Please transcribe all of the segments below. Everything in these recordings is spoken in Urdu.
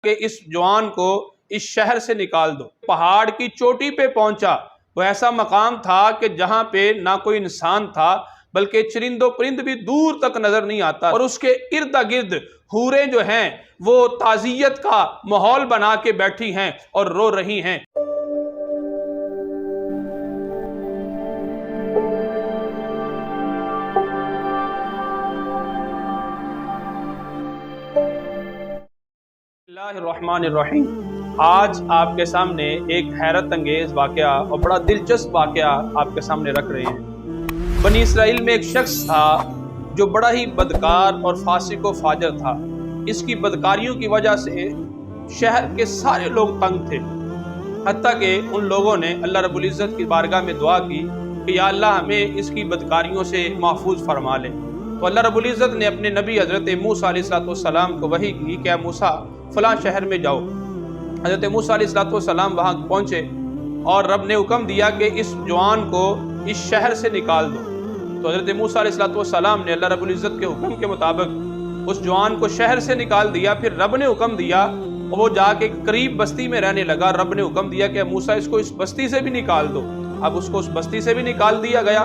کہ اس جوان کو اس شہر سے نکال دو۔ پہاڑ کی چوٹی پہ پہنچا، وہ ایسا مقام تھا کہ جہاں پہ نہ کوئی انسان تھا بلکہ چرند و پرند بھی دور تک نظر نہیں آتا، اور اس کے ارد گرد حوریں جو ہیں وہ تعزیت کا ماحول بنا کے بیٹھی ہیں اور رو رہی ہیں۔ اللہ الرحمن الرحیم۔ آج آپ کے سامنے ایک حیرت انگیز واقعہ اور بڑا دلچسپ واقعہ آپ کے سامنے رکھ رہے ہیں۔ بنی اسرائیل میں ایک شخص تھا جو بڑا ہی بدکار اور فاسق و فاجر تھا۔ اس کی بدکاریوں کی وجہ سے شہر کے سارے لوگ تنگ تھے، حتیٰ کہ ان لوگوں نے اللہ رب العزت کی بارگاہ میں دعا کی کہ یا اللہ ہمیں اس کی بدکاریوں سے محفوظ فرما لے۔ تو اللہ رب العزت نے اپنے نبی حضرت موسیٰ علیہ السلام کو وحی کی کہ اے موسیٰ فلاں شہر میں جاؤ۔ حضرت موسیٰ علیہ السلام وہاں پہنچے اور رب نے حکم دیا کہ اس جوان کو اس شہر سے نکال دو۔ تو حضرت موسیٰ علیہ السلام نے اللہ رب العزت کے حکم کے مطابق اس جوان کو شہر سے نکال دیا۔ پھر رب نے حکم دیا اور وہ جا کے قریب بستی میں رہنے لگا۔ رب نے حکم دیا کہ موسیٰ اس کو اس بستی سے بھی نکال دو۔ اب اس کو اس بستی سے بھی نکال دیا گیا۔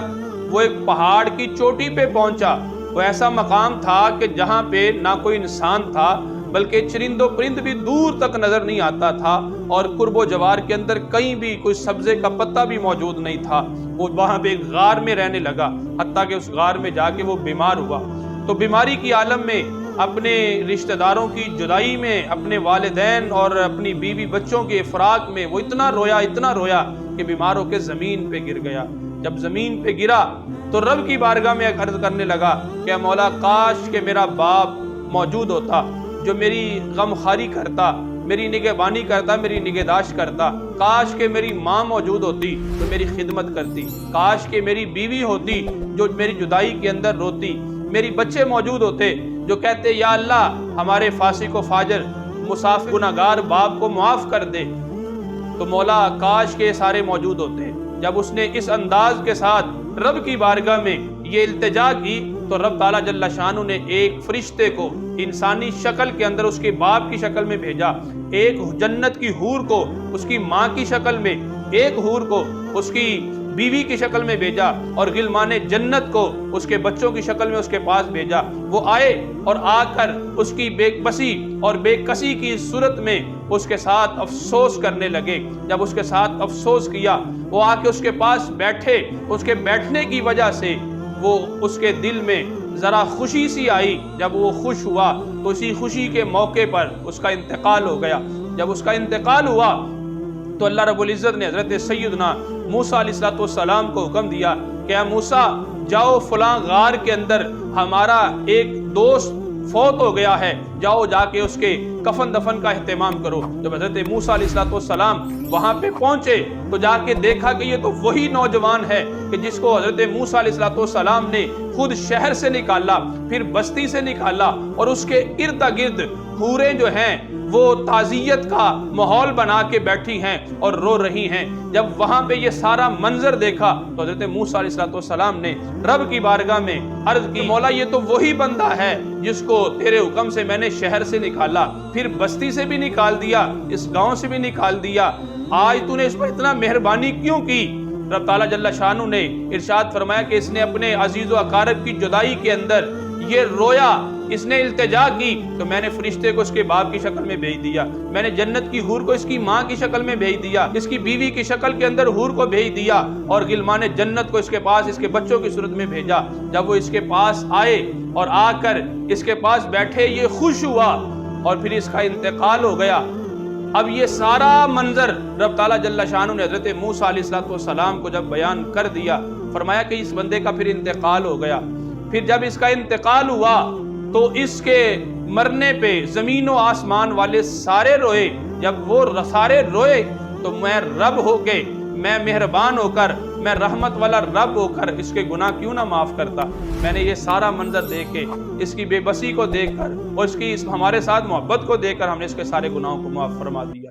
وہ ایک پہاڑ کی چوٹی پہ پہنچا، وہ ایسا مقام تھا کہ جہاں پہ نہ کوئی انسان تھا بلکہ چرند و پرند بھی دور تک نظر نہیں آتا تھا، اور قرب و جوار کے اندر کہیں بھی کوئی سبزے کا پتہ بھی موجود نہیں تھا۔ وہ وہاں پہ ایک غار میں رہنے لگا، حتیٰ کہ اس غار میں جا کے وہ بیمار ہوا۔ تو بیماری کی عالم میں، اپنے رشتہ داروں کی جدائی میں، اپنے والدین اور اپنی بیوی بچوں کے فراق میں وہ اتنا رویا کہ بیمار ہو کے زمین پہ گر گیا۔ جب زمین پہ گرا تو رب کی بارگاہ میں عرض کرنے لگا کہ مولا کاش کہ میرا باپ موجود ہوتا جو میری غمخواری کرتا، میری نگہبانی کرتا، میری نگہداشت کرتا۔ کاش کہ میری ماں موجود ہوتی تو میری خدمت کرتی۔ کاش کہ میری بیوی ہوتی جو میری جدائی کے اندر روتی۔ میری بچے موجود ہوتے جو کہتے یا اللہ ہمارے فاسق و فاجر مسافر گناہگار باپ کو معاف کر دے۔ تو مولا کاش کہ سارے موجود ہوتے۔ جب اس نے اس انداز کے ساتھ رب کی بارگاہ میں یہ التجا کی تو رب تعالیٰ جل شانہ نے ایک فرشتے کو انسانی شکل کے اندر اس کے باپ کی شکل میں بھیجا، ایک جنت کی حور کو اس کی ماں کی شکل میں، ایک حور کو اس کی بیوی کی شکل میں بھیجا، اور غلمان جنت کو اس کے بچوں کی شکل میں اس کے پاس بھیجا۔ وہ آئے اور آ کر اس کی بے بسی اور بے کسی کی صورت میں اس کے ساتھ افسوس کرنے لگے۔ جب اس کے ساتھ افسوس کیا، وہ آ کے اس کے پاس بیٹھے۔ اس کے بیٹھنے کی وجہ سے وہ اس کے دل میں ذرا خوشی سی آئی۔ جب وہ خوش ہوا تو اسی خوشی کے موقع پر اس کا انتقال ہو گیا۔ جب اس کا انتقال ہوا تو اللہ رب العزت نے حضرت سیدنا موسیٰ علیہ السلام کو حکم دیا کہ اے موسیٰ جاؤ فلاں غار کے اندر ہمارا ایک دوست فوت ہو گیا ہے، جاؤ جا کے اس کے کفن دفن کا اہتمام کرو۔ جب حضرت موسیٰ علیہ السلام وہاں پہ پہنچے تو جا کے دیکھا کہ یہ تو وہی نوجوان ہے کہ جس کو حضرت موسیٰ علیہ السلام نے خود شہر سے نکالا، پھر بستی سے نکالا، اور اس کے ارد گرد حوریں جو ہیں وہ تعزیت کا ماحول بنا کے بیٹھی ہیں اور رو رہی ہیں۔ جب وہاں پہ یہ سارا منظر دیکھا تو حضرت موسیٰ علیہ السلام نے رب کی بارگاہ میں عرض کی مولا یہ تو وہی بندہ ہے جس کو تیرے حکم سے میں نے شہر سے نکالا، پھر بستی سے بھی نکال دیا، اس گاؤں سے بھی نکال دیا، آج تو نے اس پر اتنا مہربانی کیوں کی؟ رب تعالیٰ جل شانہ نے ارشاد فرمایا کہ اس نے اپنے عزیز و اقارب کی جدائی کے اندر یہ رویا، اس نے التجا کی، تو میں نے فرشتے کو اس کے باپ کی شکل میں بھیج دیا، میں نے جنت کی حور کو اس کی ماں کی شکل میں بھیج دیا، اس کی بیوی کی شکل کے اندر حور کو بھیج دیا، اور غلمان جنت کو اس کے پاس اس کے بچوں کی صورت میں بھیجا۔ جب وہ اس کے پاس آئے اور آ کر اس کے پاس بیٹھے، یہ خوش ہوا اور پھر اس کا انتقال ہو گیا۔ اب یہ سارا منظر رب تعالیٰ جل شانہ نے حضرت موسیٰ علیہ السلام کو جب بیان کر دیا، فرمایا کہ اس بندے کا پھر انتقال ہو گیا۔ پھر جب اس کا انتقال ہوا تو اس کے مرنے پہ زمین و آسمان والے سارے روئے۔ جب وہ سارے روئے تو میں رب ہو کے، میں مہربان ہو کر، میں رحمت والا رب ہو کر اس کے گناہ کیوں نہ معاف کرتا؟ میں نے یہ سارا منظر دیکھ کے، اس کی بے بسی کو دیکھ کر اور اس کی ہمارے ساتھ محبت کو دیکھ کر ہم نے اس کے سارے گناہوں کو معاف فرما دیا۔